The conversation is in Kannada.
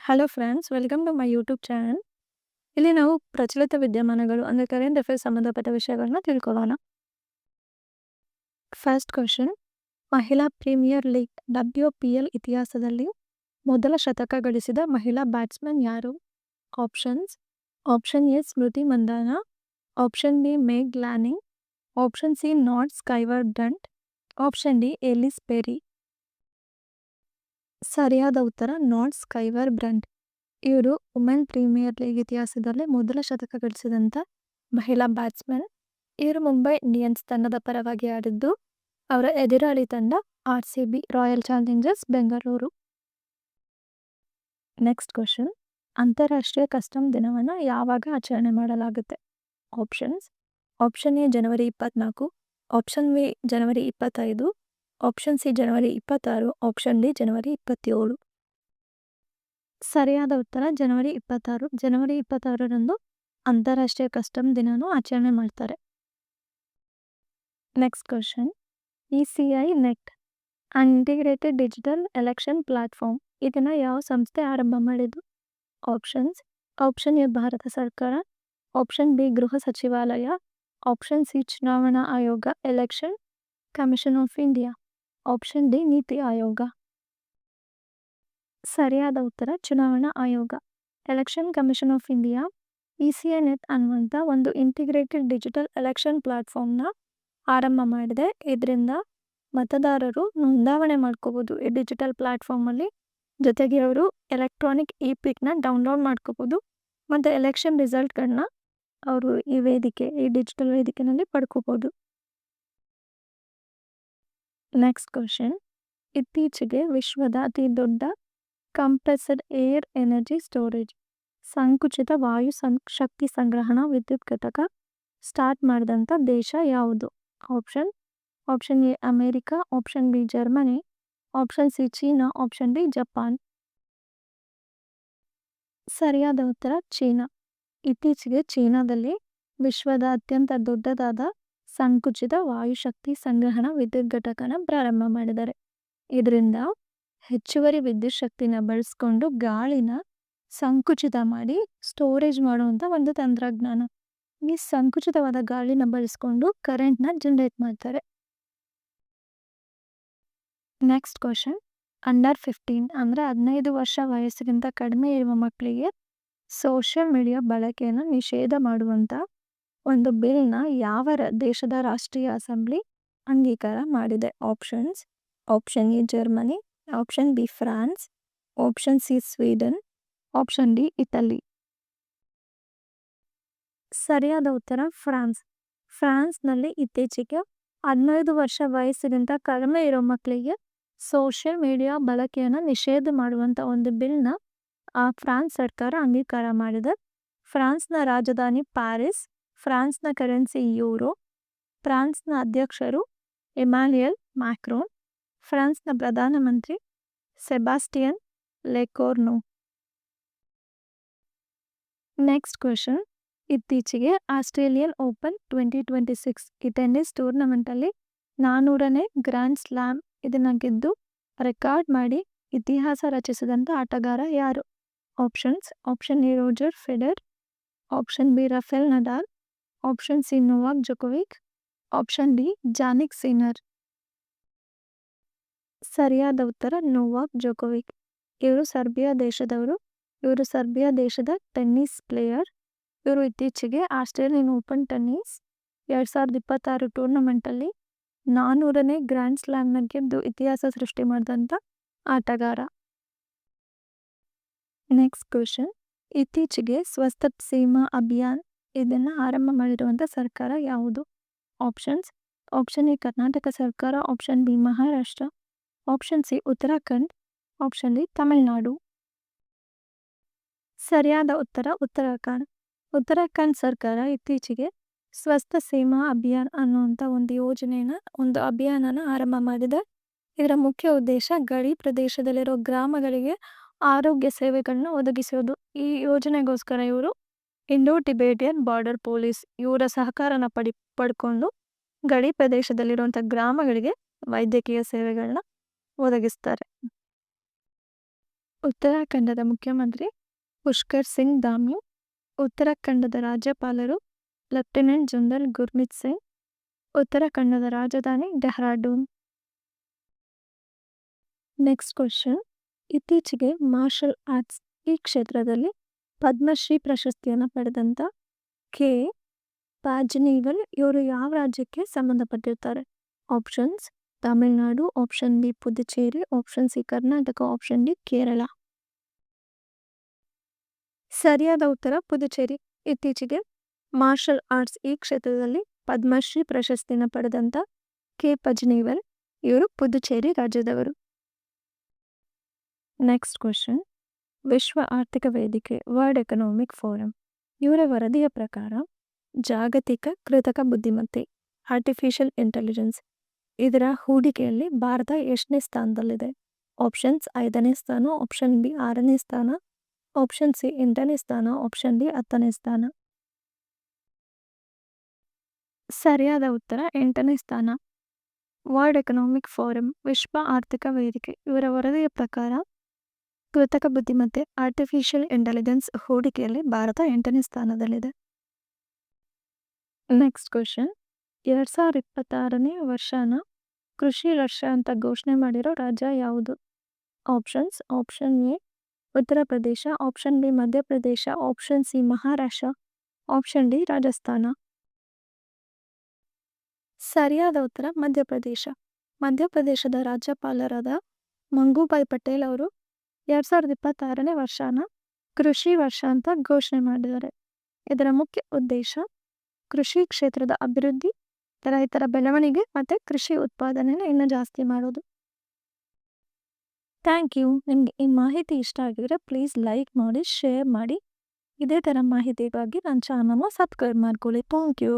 Hello friends, welcome to my YouTube channel. ಇಲ್ಲಿ ನಾವು ಪ್ರಚಲಿತ ವಿದ್ಯಮಾನಗಳು ಅಂದರೆ ಕರೆಂಟ್ ಅಫೇರ್ಸ್ ಸಂಬಂಧಪಟ್ಟ ವಿಷಯಗಳನ್ನ ತಿಳ್ಕೊಳ್ಳೋಣ. ಫಸ್ಟ್ ಕ್ವಶನ್, ಮಹಿಳಾ ಪ್ರೀಮಿಯರ್ ಲೀಗ್ WPL ಇತಿಹಾಸದಲ್ಲಿ ಮೊದಲ ಶತಕ ಗಳಿಸಿದ ಮಹಿಳಾ ಬ್ಯಾಟ್ಸ್ಮನ್ ಯಾರು? Options: option A Smriti Mandhana, option B Meg Lanning, option C Nat Sciver Brunt, option D Ellyse Perry. ಸರಿಯಾದ ಉತ್ತರ ನಾಟ್ ಸ್ಕೈವರ್ ಬ್ರಂಟ್. ಇವರು ವುಮೆನ್ ಪ್ರೀಮಿಯರ್ ಲೀಗ್ ಇತಿಹಾಸದಲ್ಲಿ ಮೊದಲ ಶತಕ ಗಳಿಸಿದಂಥ ಮಹಿಳಾ ಬ್ಯಾಟ್ಸ್ಮನ್. ಇವರು ಮುಂಬೈ ಇಂಡಿಯನ್ಸ್ ತಂಡದ ಪರವಾಗಿ ಆಡಿದ್ದು. ಅವರ ಎದುರಾಳಿ ತಂಡ RCB Royal Challengers Bengaluru. Next question, ಅಂತಾರಾಷ್ಟ್ರೀಯ ಕಸ್ಟಮ್ ದಿನವನ್ನು ಯಾವಾಗ ಆಚರಣೆ ಮಾಡಲಾಗುತ್ತೆ? ಆಪ್ಷನ್ಸ್: ಆಪ್ಷನ್ ಎ ಜನವರಿ 24, ಆಪ್ಷನ್ ಬಿ ಜನವರಿ 25, ಆಪ್ಷನ್ ಸಿ ಜನವರಿ 26, ಆಪ್ಷನ್ ಡಿ ಜನವರಿ 27. ಸರಿಯಾದ ಉತ್ತರ ಜನವರಿ 26. ಜನವರಿ 26ರಂದು ಅಂತಾರಾಷ್ಟ್ರೀಯ ಕಸ್ಟಮ್ ದಿನನೂ ಆಚರಣೆ ಮಾಡ್ತಾರೆ. Next question, ECI net integrated digital election platform ಇದನ್ನು ಯಾವ ಸಂಸ್ಥೆ ಆರಂಭ ಮಾಡಿದ್ದು? ಆಪ್ಷನ್ಸ್: ಆಪ್ಷನ್ ಎ ಭಾರತ ಸರ್ಕಾರ, ಆಪ್ಷನ್ ಬಿ ಗೃಹ ಸಚಿವಾಲಯ, ಆಪ್ಷನ್ ಸಿ ಚುನಾವಣಾ ಆಯೋಗ election commission of India, option D NITI Aayog. ಸರಿಯಾದ ಉತ್ತರ ಚುನಾವಣಾ ಆಯೋಗ. Election commission of India ECI net ಅನ್ನುವಂಥ ಒಂದು ಇಂಟಿಗ್ರೇಟೆಡ್ ಡಿಜಿಟಲ್ ಎಲೆಕ್ಷನ್ ಪ್ಲಾಟ್ಫಾರ್ಮ್ನ ಆರಂಭ ಮಾಡಿದೆ. ಇದರಿಂದ ಮತದಾರರು ನೋಂದಾವಣೆ ಮಾಡ್ಕೋಬೋದು ಈ ಡಿಜಿಟಲ್ ಪ್ಲಾಟ್ಫಾರ್ಮಲ್ಲಿ. ಜೊತೆಗೆ ಅವರು ಎಲೆಕ್ಟ್ರಾನಿಕ್ ಪಿಕ್ನ ಡೌನ್ಲೋಡ್ ಮಾಡ್ಕೋಬೋದು ಮತ್ತು ಎಲೆಕ್ಷನ್ ರಿಸಲ್ಟ್ಗಳನ್ನ ಅವರು ಈ ಡಿಜಿಟಲ್ ವೇದಿಕೆಯಲ್ಲಿ ಪಡ್ಕೋಬೋದು. ನೆಕ್ಸ್ಟ್ ಕ್ವಶನ್, ಇತ್ತೀಚೆಗೆ ವಿಶ್ವದ ಅತಿ ದೊಡ್ಡ ಕಂಪ್ರೆಸರ್ ಏರ್ ಎನರ್ಜಿ ಸ್ಟೋರೇಜ್ ಸಂಕುಚಿತ ವಾಯು ಶಕ್ತಿ ಸಂಗ್ರಹಣಾ ವಿದ್ಯುತ್ ಘಟಕ ಸ್ಟಾರ್ಟ್ ಮಾಡಿದಂಥ ದೇಶ ಯಾವುದು? Option A America, option B Germany, option C China, option D Japan. ಸರಿಯಾದ ಉತ್ತರ ಚೀನಾ. ಇತ್ತೀಚೆಗೆ ಚೀನಾದಲ್ಲಿ ವಿಶ್ವದ ಅತ್ಯಂತ ದೊಡ್ಡದಾದ ಸಂಕುಚಿತ ವಾಯುಶಕ್ತಿ ಸಂಗ್ರಹಣಾ ವಿದ್ಯುತ್ ಘಟಕನ ಪ್ರಾರಂಭ ಮಾಡಿದ್ದಾರೆ. ಇದರಿಂದ ಹೆಚ್ಚುವರಿ ವಿದ್ಯುತ್ ಶಕ್ತಿನ ಬಳಸ್ಕೊಂಡು ಗಾಳಿನ ಸಂಕುಚಿತ ಮಾಡಿ ಸ್ಟೋರೇಜ್ ಮಾಡುವಂಥ ಒಂದು ತಂತ್ರಜ್ಞಾನ. ಈ ಸಂಕುಚಿತವಾದ ಗಾಳಿನ ಬಳಸ್ಕೊಂಡು ಕರೆಂಟ್ನ ಜನರೇಟ್ ಮಾಡ್ತಾರೆ. ನೆಕ್ಸ್ಟ್ ಕ್ವಶನ್, ಅಂಡರ್ 15 ಅಂದರೆ 15 ವರ್ಷ ವಯಸ್ಸಿಗಿಂತ ಕಡಿಮೆ ಇರುವ ಮಕ್ಕಳಿಗೆ ಸೋಷಿಯಲ್ ಮೀಡಿಯಾ ಬಳಕೆಯನ್ನು ನಿಷೇಧ ಮಾಡುವಂಥ ಒಂದು ಬಿಲ್ನ ಯಾವ ದೇಶದ ರಾಷ್ಟ್ರೀಯ ಅಸೆಂಬ್ಲಿ ಅಂಗೀಕಾರ ಮಾಡಿದೆ? Options: option A Germany, option B France, option C Sweden, option D Italy. ಸರಿಯಾದ ಉತ್ತರ ಫ್ರಾನ್ಸ್. ಫ್ರಾನ್ಸ್ನಲ್ಲಿ ಇತ್ತೀಚೆಗೆ 15 ವರ್ಷ ವಯಸ್ಸಿಗಿಂತ ಕಡಿಮೆ ಇರೋ ಮಕ್ಕಳಿಗೆ ಸೋಷಿಯಲ್ ಮೀಡಿಯಾ ಬಳಕೆಯನ್ನು ನಿಷೇಧ ಮಾಡುವಂಥ ಒಂದು ಬಿಲ್ನ ಫ್ರಾನ್ಸ್ ಸರ್ಕಾರ ಅಂಗೀಕಾರ ಮಾಡಿದೆ. ಫ್ರಾನ್ಸ್ನ ರಾಜಧಾನಿ ಪ್ಯಾರಿಸ್, ಫ್ರಾನ್ಸ್ನ ಕರೆನ್ಸಿ ಯೂರೋ, ಫ್ರಾನ್ಸ್ನ ಅಧ್ಯಕ್ಷರು ಎಮ್ಯಾನ್ಯುಯಲ್ ಮ್ಯಾಕ್ರೋನ್, ಫ್ರಾನ್ಸ್ನ ಪ್ರಧಾನಮಂತ್ರಿ ಸೆಬಾಸ್ಟಿಯನ್ ಲೆಕೋರ್ನು. ನೆಕ್ಸ್ಟ್ ಕ್ವೆಶನ್, ಇತ್ತೀಚೆಗೆ ಆಸ್ಟ್ರೇಲಿಯನ್ ಓಪನ್ 2026 ಈ ಟೆನ್ನಿಸ್ ಟೂರ್ನಮೆಂಟಲ್ಲಿ 400ನೇ ಗ್ರ್ಯಾಂಡ್ ಸ್ಲಾಮ್ ಇದನ್ನು ಗೆದ್ದು ರೆಕಾರ್ಡ್ ಮಾಡಿ ಇತಿಹಾಸ ರಚಿಸಿದಂಥ ಆಟಗಾರ ಯಾರು? Options: option A Roger Federer, option B Rafael Nadal, option C Novak Djokovic, option D Jannik Sinner. ಸರಿಯಾದ ಉತ್ತರ ನೊವಾಕ್ ಜೊಕೋವಿಕ್. ಇವರು ಸರ್ಬಿಯಾ ದೇಶದವರು. ಇವರು ಸರ್ಬಿಯಾ ದೇಶದ ಟೆನ್ನಿಸ್ ಪ್ಲೇಯರ್. ಇವರು ಇತ್ತೀಚೆಗೆ ಆಸ್ಟ್ರೇಲಿಯನ್ ಓಪನ್ ಟೆನ್ನಿಸ್ 2026 ಟೂರ್ನಮೆಂಟಲ್ಲಿ 400ನೇ ಗ್ರ್ಯಾಂಡ್ ಸ್ಲಾಮ್ನ ಗೆದ್ದು ಇತಿಹಾಸ ಸೃಷ್ಟಿ ಮಾಡಿದಂಥ ಆಟಗಾರ. ನೆಕ್ಸ್ಟ್ ಕ್ವೆಶನ್, ಇತ್ತೀಚೆಗೆ ಸ್ವಸ್ಥ ಸೀಮಾ ಅಭಿಯಾನ್ ಇದನ್ನು ಆರಂಭ ಮಾಡಿರುವಂಥ ಸರ್ಕಾರ ಯಾವುದು? ಆಪ್ಷನ್ಸ್: ಆಪ್ಷನ್ ಎ ಕರ್ನಾಟಕ ಸರ್ಕಾರ, option B Maharashtra, option C Uttarakhand, option D Tamil Nadu. ಸರಿಯಾದ ಉತ್ತರ ಉತ್ತರಾಖಂಡ್. ಉತ್ತರಾಖಂಡ್ ಸರ್ಕಾರ ಇತ್ತೀಚೆಗೆ ಸ್ವಸ್ಥ ಸೀಮಾ ಅಭಿಯಾನ್ ಅನ್ನುವಂಥ ಒಂದು ಅಭಿಯಾನನ ಆರಂಭ ಮಾಡಿದೆ. ಇದರ ಮುಖ್ಯ ಉದ್ದೇಶ ಗಡಿ ಪ್ರದೇಶದಲ್ಲಿರೋ ಗ್ರಾಮಗಳಿಗೆ ಆರೋಗ್ಯ ಸೇವೆಗಳನ್ನ ಒದಗಿಸೋದು. ಈ ಯೋಜನೆಗೋಸ್ಕರ ಇವರು ಇಂಡೋ ಟಿಬೇಟಿಯನ್ ಬಾರ್ಡರ್ ಪೊಲೀಸ್ ಇವರ ಸಹಕಾರನ ಪಡ್ಕೊಂಡು ಗಡಿ ಪ್ರದೇಶದಲ್ಲಿರುವಂಥ ಗ್ರಾಮಗಳಿಗೆ ವೈದ್ಯಕೀಯ ಸೇವೆಗಳನ್ನ ಒದಗಿಸ್ತಾರೆ. ಉತ್ತರಾಖಂಡದ ಮುಖ್ಯಮಂತ್ರಿ ಪುಷ್ಕರ್ ಸಿಂಗ್ ಧಾಮಿ. ಉತ್ತರಾಖಂಡದ ರಾಜ್ಯಪಾಲರು ಲೆಫ್ಟಿನೆಂಟ್ ಜನರಲ್ ಗುರ್ಮಿತ್ ಸಿಂಗ್. ಉತ್ತರಾಖಂಡದ ರಾಜಧಾನಿ ಡೆಹ್ರಾಡೂನ್. Next question. ಇತ್ತೀಚೆಗೆ ಮಾರ್ಷಲ್ ಆರ್ಟ್ಸ್ ಈ ಕ್ಷೇತ್ರದಲ್ಲಿ ಪದ್ಮಶ್ರೀ ಪ್ರಶಸ್ತಿಯನ್ನು ಪಡೆದಂಥ ಕೆ ಪಾಜ್ನಿವಲ್ ಇವರು ಯಾವ ರಾಜ್ಯಕ್ಕೆ ಸಂಬಂಧಪಟ್ಟಿರ್ತಾರೆ? Options: Tamil Nadu, option B Puducherry, option C Karnataka, option D Kerala. ಸರಿಯಾದ ಉತ್ತರ ಪುದುಚೇರಿ. ಇತ್ತೀಚೆಗೆ ಮಾರ್ಷಲ್ ಆರ್ಟ್ಸ್ ಈ ಕ್ಷೇತ್ರದಲ್ಲಿ ಪದ್ಮಶ್ರೀ ಪ್ರಶಸ್ತಿನ ಪಡೆದಂಥ ಕೆ ಪಜ್ನಿವಲ್ ಇವರು ಪುದುಚೇರಿ ರಾಜ್ಯದವರು. Next question. ವಿಶ್ವ ಆರ್ಥಿಕ ವೇದಿಕೆ ವರ್ಲ್ಡ್ ಎಕನಾಮಿಕ್ ಫೋರಂ ಇವರ ವರದಿಯ ಪ್ರಕಾರ ಜಾಗತಿಕ ಕೃತಕ ಬುದ್ಧಿಮತ್ತೆ ಆರ್ಟಿಫಿಷಿಯಲ್ ಇಂಟೆಲಿಜೆನ್ಸ್ ಇದರ ಹೂಡಿಕೆಯಲ್ಲಿ ಭಾರತ ಎಷ್ಟನೇ ಸ್ಥಾನದಲ್ಲಿದೆ? ಆಪ್ಷನ್ಸ್: 5ನೇ ಸ್ಥಾನ, ಆಪ್ಷನ್ ಬಿ 6ನೇ ಸ್ಥಾನ, ಆಪ್ಷನ್ ಸಿ 8ನೇ ಸ್ಥಾನ, ಆಪ್ಷನ್ ಡಿ 10ನೇ ಸ್ಥಾನ. ಸರಿಯಾದ ಉತ್ತರ 8ನೇ ಸ್ಥಾನ. ವರ್ಲ್ಡ್ ಎಕನಾಮಿಕ್ ಫೋರಂ ವಿಶ್ವ ಆರ್ಥಿಕ ವೇದಿಕೆ ಇವರ ವರದಿಯ ಪ್ರಕಾರ ಕೃತಕ ಬುದ್ಧಿಮತ್ತೆ ಆರ್ಟಿಫಿಷಿಯಲ್ ಇಂಟೆಲಿಜೆನ್ಸ್ ಹೂಡಿಕೆಯಲ್ಲಿ ಭಾರತ 8ನೇ ಸ್ಥಾನದಲ್ಲಿದೆ. Next question. 2026ನೇ ವರ್ಷನ ಕೃಷಿ ವರ್ಷ ಅಂತ ಘೋಷಣೆ ಮಾಡಿರೋ ರಾಜ್ಯ ಯಾವುದು? Options: option A Uttar Pradesh, option B Madhya Pradesh, option C Maharashtra, option D Rajasthan. ಸರಿಯಾದ ಉತ್ತರ ಮಧ್ಯಪ್ರದೇಶ. ಮಧ್ಯಪ್ರದೇಶದ ರಾಜ್ಯಪಾಲರಾದ ಮಂಗೂಬಾಯಿ ಪಟೇಲ್ ಅವರು 2026ನೇ ವರ್ಷನ ಕೃಷಿ ವರ್ಷ ಅಂತ ಘೋಷಣೆ ಮಾಡಿದ್ದಾರೆ. ಇದರ ಮುಖ್ಯ ಉದ್ದೇಶ ಕೃಷಿ ಕ್ಷೇತ್ರದ ಅಭಿವೃದ್ಧಿ, ರೈತರ ಬೆಳವಣಿಗೆ ಮತ್ತು ಕೃಷಿ ಉತ್ಪಾದನೆನ ಇನ್ನೂ ಜಾಸ್ತಿ ಮಾಡೋದು. Thank you. ನಿಮಗೆ ಈ ಮಾಹಿತಿ ಇಷ್ಟ ಆಗಿದ್ರೆ ಪ್ಲೀಸ್ ಲೈಕ್ ಮಾಡಿ, ಶೇರ್ ಮಾಡಿ. ಇದೇ ಥರ ಮಾಹಿತಿಗಾಗಿ ನನ್ನ ಚಾನಲ್ನ ಸಬ್ಸ್ಕ್ರೈಬ್ ಮಾಡ್ಕೊಳ್ಳಿ. Thank you.